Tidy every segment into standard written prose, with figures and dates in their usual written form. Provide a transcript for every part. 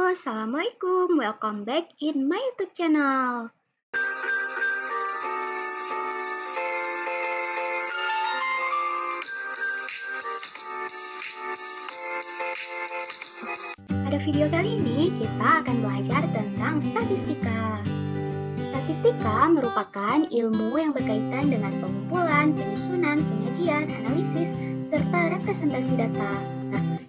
Assalamualaikum. Welcome back in my YouTube channel. Pada video kali ini, kita akan belajar tentang statistika. Statistika merupakan ilmu yang berkaitan dengan pengumpulan, penyusunan, penyajian, analisis, serta representasi data.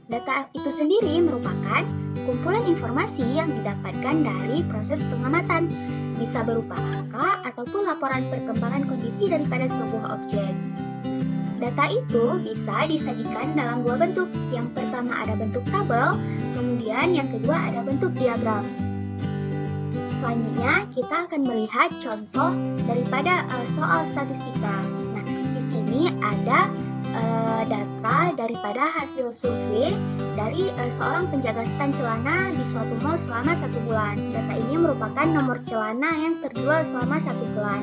Data itu sendiri merupakan kumpulan informasi yang didapatkan dari proses pengamatan, bisa berupa angka ataupun laporan perkembangan kondisi daripada sebuah objek. Data itu bisa disajikan dalam dua bentuk. Yang pertama ada bentuk tabel, kemudian yang kedua ada bentuk diagram. Selanjutnya kita akan melihat contoh daripada soal statistika. Nah, di sini ada data daripada hasil survei dari seorang penjaga stan celana di suatu mall selama 1 bulan. Data ini merupakan nomor celana yang terjual selama 1 bulan.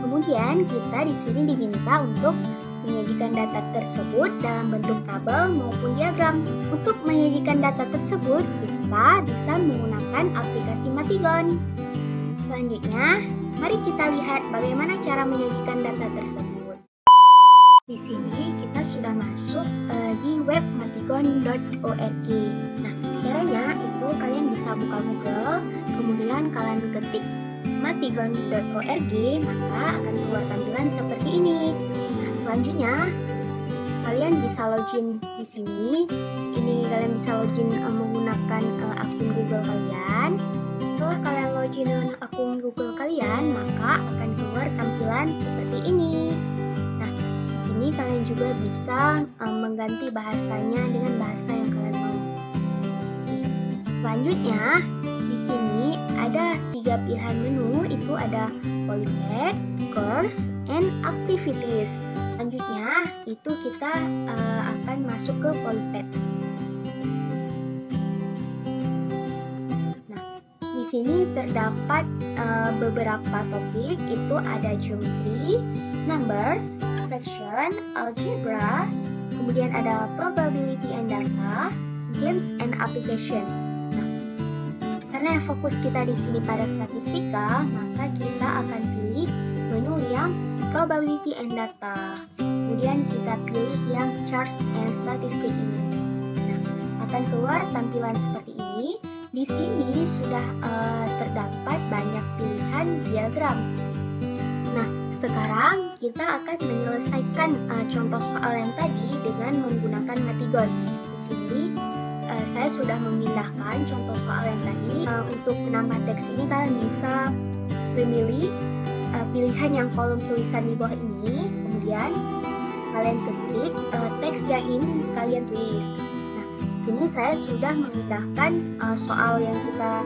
Kemudian kita di sini diminta untuk menyajikan data tersebut dalam bentuk tabel maupun diagram. Untuk menyajikan data tersebut, kita bisa menggunakan aplikasi Matigon. Selanjutnya, mari kita lihat bagaimana cara menyajikan data tersebut. Di sini kita sudah masuk di web matigon.org. Nah, caranya itu kalian bisa buka Google, kemudian kalian ketik matigon.org, maka akan keluar tampilan seperti ini. Nah, selanjutnya kalian bisa login di sini. Ini kalian bisa login menggunakan akun Google kalian. Setelah kalian login dengan akun Google kalian, maka akan keluar tampilan seperti ini. Ini kalian juga bisa mengganti bahasanya dengan bahasa yang kalian mau. Selanjutnya, di sini ada 3 pilihan menu, itu ada Polypad, Course, and Activities. Selanjutnya, itu kita akan masuk ke Polypad. Nah, di sini terdapat beberapa topik, itu ada Geometry, Numbers, Fraction, Algebra, kemudian ada Probability and Data, Games and Application. Nah, karena fokus kita di sini pada statistika, maka kita akan pilih menu yang Probability and Data. Kemudian kita pilih yang Charts and Statistics ini. Nah, akan keluar tampilan seperti ini. Di sini sudah terdapat banyak pilihan diagram. Nah, sekarang kita akan menyelesaikan contoh soal yang tadi dengan menggunakan Matigon. Di sini saya sudah memindahkan contoh soal yang tadi. Untuk menambah teks ini kalian bisa memilih pilihan yang kolom tulisan di bawah ini. Kemudian kalian ketik teks yang ingin kalian tulis. Nah, di sini saya sudah memindahkan soal yang kita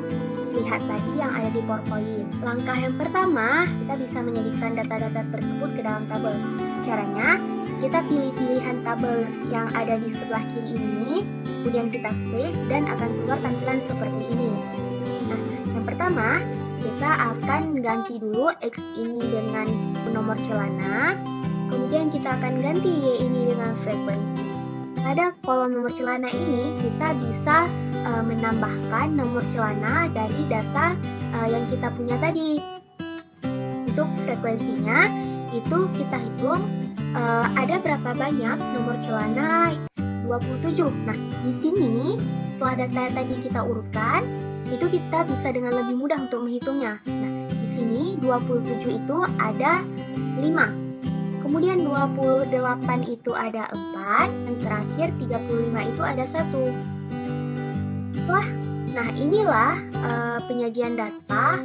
lihat tadi yang ada di PowerPoint. Langkah yang pertama, kita bisa menyajikan data-data tersebut ke dalam tabel. Caranya, kita pilih pilihan tabel yang ada di sebelah kiri ini, kemudian kita klik dan akan keluar tampilan seperti ini. Nah, yang pertama, kita akan ganti dulu X ini dengan nomor celana, kemudian kita akan ganti Y ini dengan frekuensi. Pada kolom nomor celana ini, kita bisa menambahkan nomor celana dari data yang kita punya tadi. Untuk frekuensinya, itu kita hitung ada berapa banyak nomor celana 27. Nah, di sini setelah data tadi kita urutkan, itu kita bisa dengan lebih mudah untuk menghitungnya. Nah, di sini 27 itu ada 5. Kemudian 28 itu ada 4, dan terakhir 35 itu ada 1. Nah, inilah penyajian data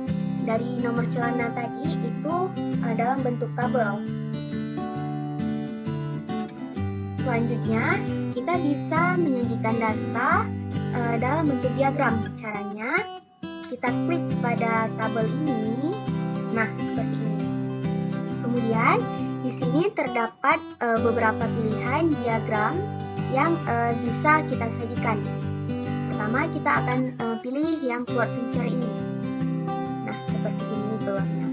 dari nomor celana tadi itu dalam bentuk tabel. Selanjutnya, kita bisa menyajikan data dalam bentuk diagram. Caranya, kita klik pada tabel ini. Nah, seperti ini. Kemudian, di sini terdapat beberapa pilihan diagram yang bisa kita sajikan. Pertama, kita akan pilih yang keyword feature ini. Nah, seperti ini keluarnya.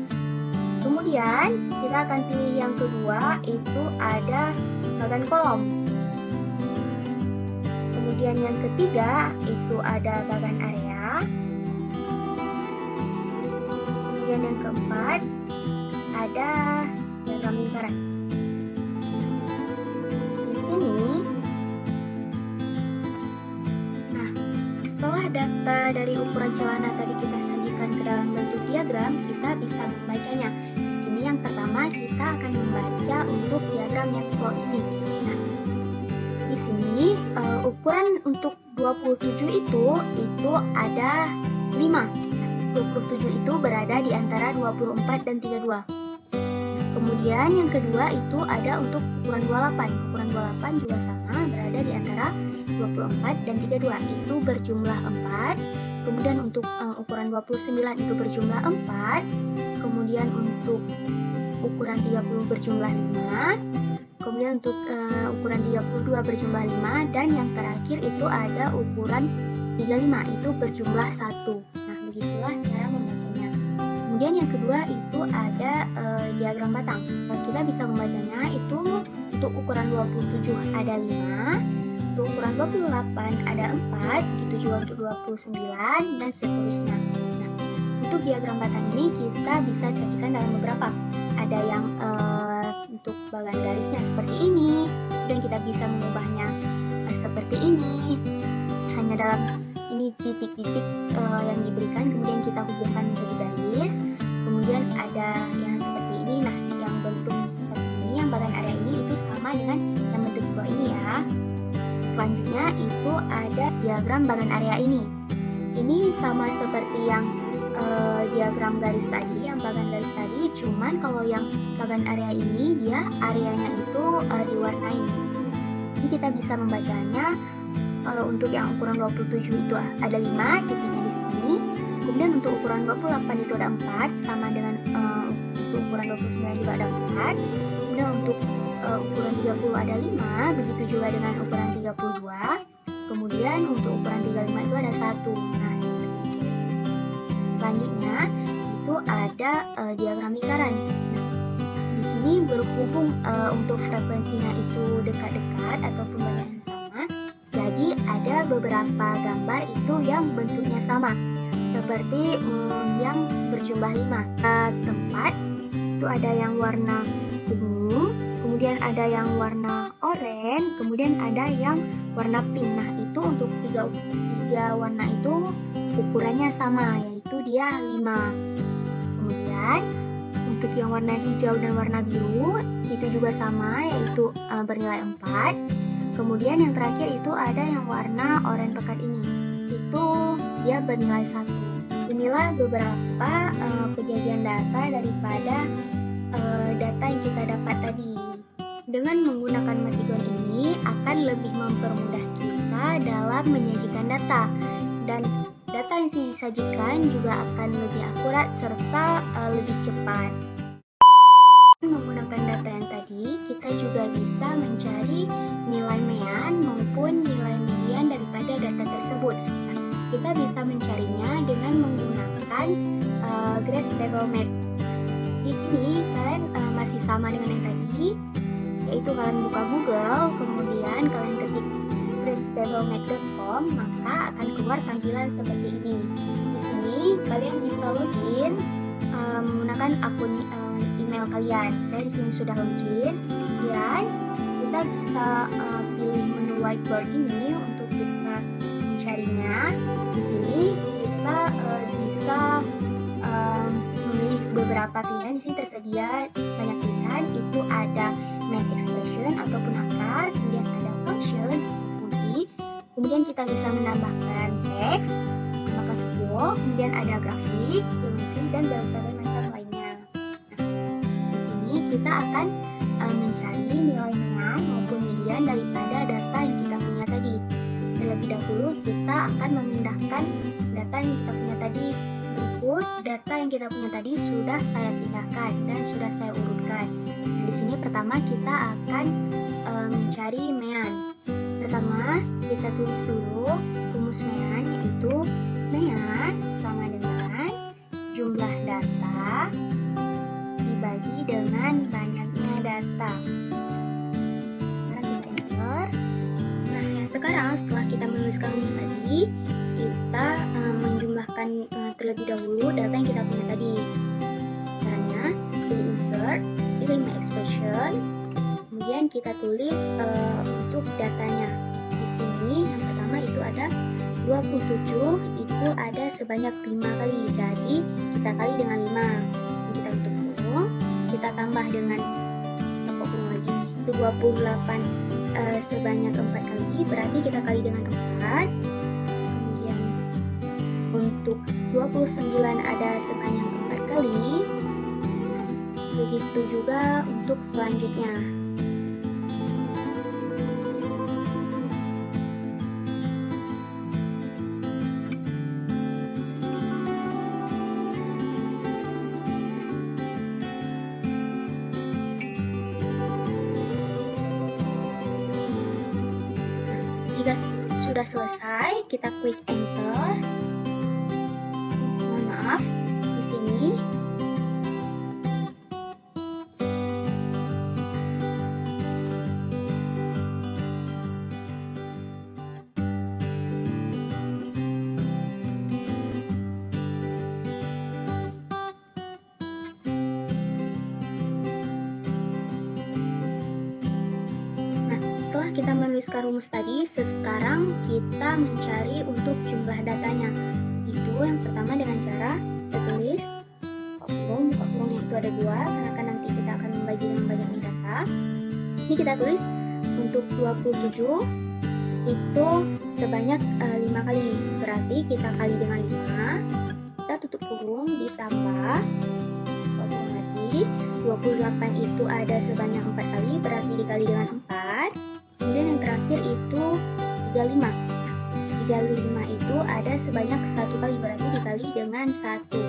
Kemudian, kita akan pilih yang kedua, itu ada bagan kolom. Kemudian yang ketiga, itu ada bagan area. Kemudian yang keempat ada diagram lingkaran. Di sini, nah setelah data dari ukuran celana tadi kita sajikan ke dalam bentuk diagram, kita bisa membacanya. Di sini yang pertama kita akan membaca untuk diagram yang ini. Nah, di sini ukuran untuk 27 itu ada 5. 27 itu berada di antara 24 dan 32. Kemudian yang kedua itu ada untuk ukuran 28. Ukuran 28 juga sama, berada di antara 24 dan 32. Itu berjumlah 4. Kemudian untuk ukuran 29 itu berjumlah 4. Kemudian untuk ukuran 30 berjumlah 5. Kemudian untuk ukuran 32 berjumlah 5. Dan yang terakhir itu ada ukuran 35 itu berjumlah 1. Nah, begitulah cara membacanya. Kemudian yang kedua itu ada diagram batang. Kita bisa membacanya itu untuk ukuran 27 ada 5, untuk ukuran 28 ada 4, begitu juga untuk 29 dan seterusnya. Nah, untuk diagram batang ini kita bisa sajikan dalam beberapa. Ada yang untuk bagian garisnya seperti ini, dan kita bisa mengubahnya seperti ini. Hanya dalam ini titik-titik yang diberikan, kemudian kita hubungkan menjadi garis. Kemudian ada yang seperti ini. Nah, yang bentuk seperti ini, yang bagian area ini itu sama dengan yang bentuk dua ini ya. Selanjutnya itu ada diagram bagian area ini. Ini sama seperti yang diagram garis tadi, yang bagian garis tadi. Cuman kalau yang bagian area ini dia areanya itu diwarnai. Ini kita bisa membacanya. Kalau untuk yang ukuran 27 itu ada 5 titiknya di sini. Kemudian untuk ukuran 28 itu ada 4, sama dengan untuk ukuran 29 juga ada 4. Kemudian untuk ukuran 30 ada 5, begitu juga dengan ukuran 32. Kemudian untuk ukuran 35 itu ada 1. Nah, seperti itu. Selanjutnya itu ada diagram lingkaran. Nah, di sini berhubung untuk frekuensinya itu dekat-dekat ataupun banyak yang sama. Jadi ada beberapa gambar itu yang bentuknya sama, seperti yang berjumlah 5. Tempat itu ada yang warna ungu, kemudian ada yang warna oranye, kemudian ada yang warna pink. Nah, itu untuk tiga warna itu ukurannya sama, yaitu dia 5. Kemudian untuk yang warna hijau dan warna biru itu juga sama, yaitu bernilai 4. Kemudian yang terakhir itu ada yang warna oranye pekat ini, itu dia bernilai 1. Inilah beberapa penyajian data daripada data yang kita dapat tadi. Dengan menggunakan Matigon ini akan lebih mempermudah kita dalam menyajikan data, dan data yang disajikan juga akan lebih akurat serta lebih cepat. Menggunakan data yang tadi, kita juga bisa mencari nilai mean maupun nilai median daripada data tersebut. Nah, kita bisa mencarinya dengan menggunakan Grace Bevel Method. Di sini kalian masih sama dengan yang tadi, yaitu kalian buka Google, kemudian kalian ketik gracebevelmethod.com, maka akan keluar tampilan seperti ini. Di sini kalian bisa login menggunakan akun email kalian. Saya di sini sudah login. Kemudian kita bisa pilih menu whiteboard ini untuk kita mencarinya. Di sini kita bisa memilih beberapa pilihan. Di sini tersedia banyak pilihan. Itu ada main expression ataupun akar, kemudian ada function, multi. Kemudian kita bisa menambahkan teks, menambahkan video, kemudian ada grafik, geometri, dan berbagai macam lainnya. Nah, di sini kita akan mencari nilai mean maupun median daripada data yang kita punya tadi. Terlebih dahulu kita akan memindahkan data yang kita punya tadi. Berikut data yang kita punya tadi sudah saya pindahkan dan sudah saya urutkan. Nah, di sini pertama kita akan mencari mean. Pertama kita tulis dulu rumus mean, yaitu mean sama dengan jumlah data dibagi dengan banyaknya data. Sekarang kita enter. Nah, yang sekarang setelah kita menuliskan rumus tadi, kita menjumlahkan terlebih dahulu data yang kita punya tadi. Caranya, pilih insert, pilih my expression, kemudian kita tulis untuk datanya. Di sini yang pertama itu ada 27, itu ada sebanyak 5 kali. Jadi kita kali dengan 5. Kita tutup kurung, kita tambah dengan kurung lagi. Itu 28 sebanyak 4 kali, berarti kita kali dengan 4. Kemudian untuk 29 ada sebanyak 4 kali. Begitu juga untuk selanjutnya. Jika sudah selesai, kita klik enter. Mohon maaf, di sini kita menuliskan rumus tadi, sekarang kita mencari untuk jumlah datanya. Itu yang pertama dengan cara kita tulis buka kurung yang itu ada 2, karena kan nanti kita akan membagi dengan banyaknya data. Ini kita tulis untuk 27 itu sebanyak 5 kali, berarti kita kali dengan 5, kita tutup kurung, ditambah buka kurung lagi. 28 itu ada sebanyak 4 kali, berarti dikali dengan 4. Kemudian yang terakhir itu 35. 35 itu ada sebanyak 1 kali, berarti dikali dengan 1.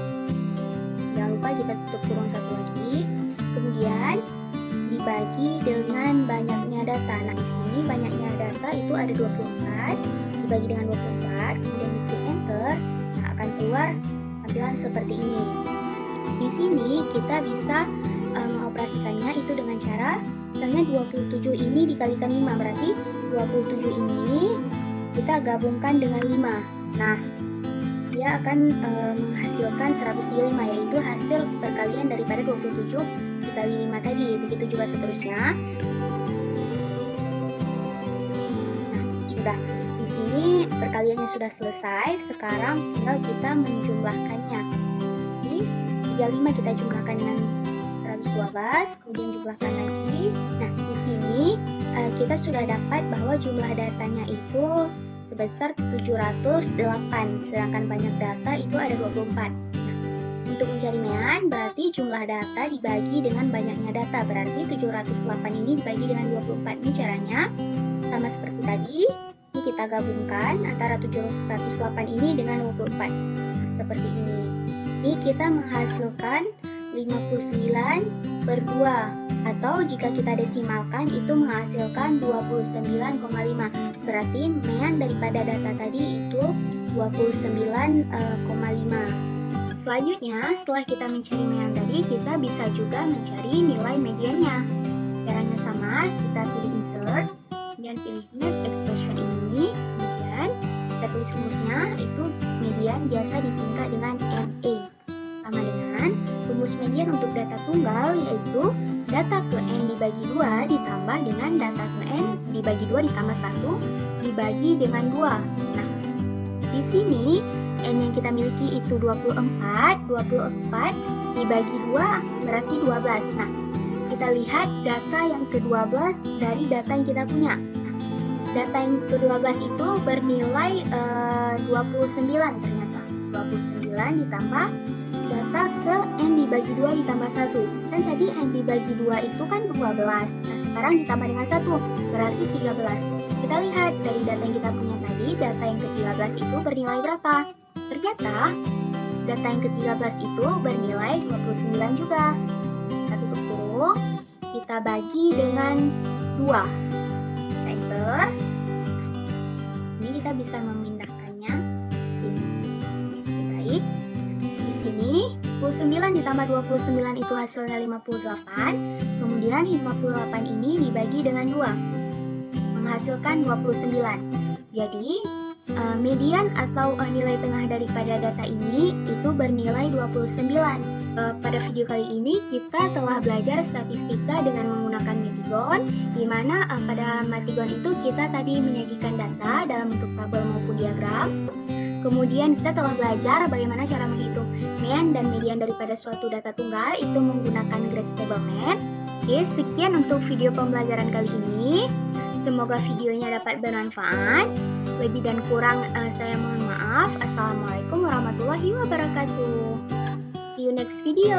Jangan lupa kita tutup kurung 1 lagi. Kemudian dibagi dengan banyaknya data. Nah, di sini banyaknya data itu ada 24. Dibagi dengan 24, kemudian klik enter, nah akan keluar tampilan seperti ini. Di sini kita bisa mengoperasikannya itu dengan cara, misalnya 27 ini dikalikan 5, berarti 27 ini kita gabungkan dengan 5. Nah, dia akan menghasilkan 135, yaitu hasil perkalian daripada 27 dikali 5 tadi. Begitu juga seterusnya. Nah, sudah. Di sini perkaliannya sudah selesai. Sekarang tinggal kita menjumlahkannya. Jadi 35 kita jumlahkan dengan 112, kemudian jumlahkan lagi. Nah, di sini kita sudah dapat bahwa jumlah datanya itu sebesar 708, sedangkan banyak data itu ada 24. Nah, untuk mencari mean, berarti jumlah data dibagi dengan banyaknya data, berarti 708 ini dibagi dengan 24. Ini caranya sama seperti tadi. Ini kita gabungkan antara 708 ini dengan 24. Nah, seperti ini. Ini kita menghasilkan 59/2, atau jika kita desimalkan itu menghasilkan 29,5. Berarti mean daripada data tadi itu 29,5. Selanjutnya, setelah kita mencari mean tadi, kita bisa juga mencari nilai mediannya. Caranya sama, kita pilih insert, kemudian pilih net expression ini, kemudian kita tulis rumusnya, itu median biasa disingkat dengan MA. Sama dengan rumus median untuk data tunggal, yaitu data ke n dibagi 2 ditambah dengan data ke n dibagi 2 ditambah 1 dibagi dengan 2. Nah, di sini n yang kita miliki itu 24 dibagi 2 berarti 12. Nah, kita lihat data yang ke-12 dari data yang kita punya. Data yang ke-12 itu bernilai 29 ternyata. 29 ditambah data ke n dibagi 2 ditambah 1. Kan tadi n dibagi 2 itu kan 12. Nah, sekarang ditambah dengan 1, berarti 13. Kita lihat dari data yang kita punya tadi, data yang ke-13 itu bernilai berapa? Ternyata data yang ke-13 itu bernilai 29 juga. Kita tutup kurung, kita bagi dengan 2. Kita enter. Ini kita bisa memindahkannya. Baik. Di sini 29 ditambah 29 itu hasilnya 58. Kemudian 58 ini dibagi dengan 2 menghasilkan 29. Jadi Median atau nilai tengah daripada data ini itu bernilai 29. Pada video kali ini kita telah belajar statistika dengan menggunakan Matigon, di mana pada Matigon itu kita tadi menyajikan data dalam bentuk tabel maupun diagram. Kemudian kita telah belajar bagaimana cara menghitung mean dan median daripada suatu data tunggal itu menggunakan Grace Table Math. Oke, sekian untuk video pembelajaran kali ini. Semoga videonya dapat bermanfaat. Lebih dan kurang saya mohon maaf. Assalamualaikum warahmatullahi wabarakatuh. See you next video.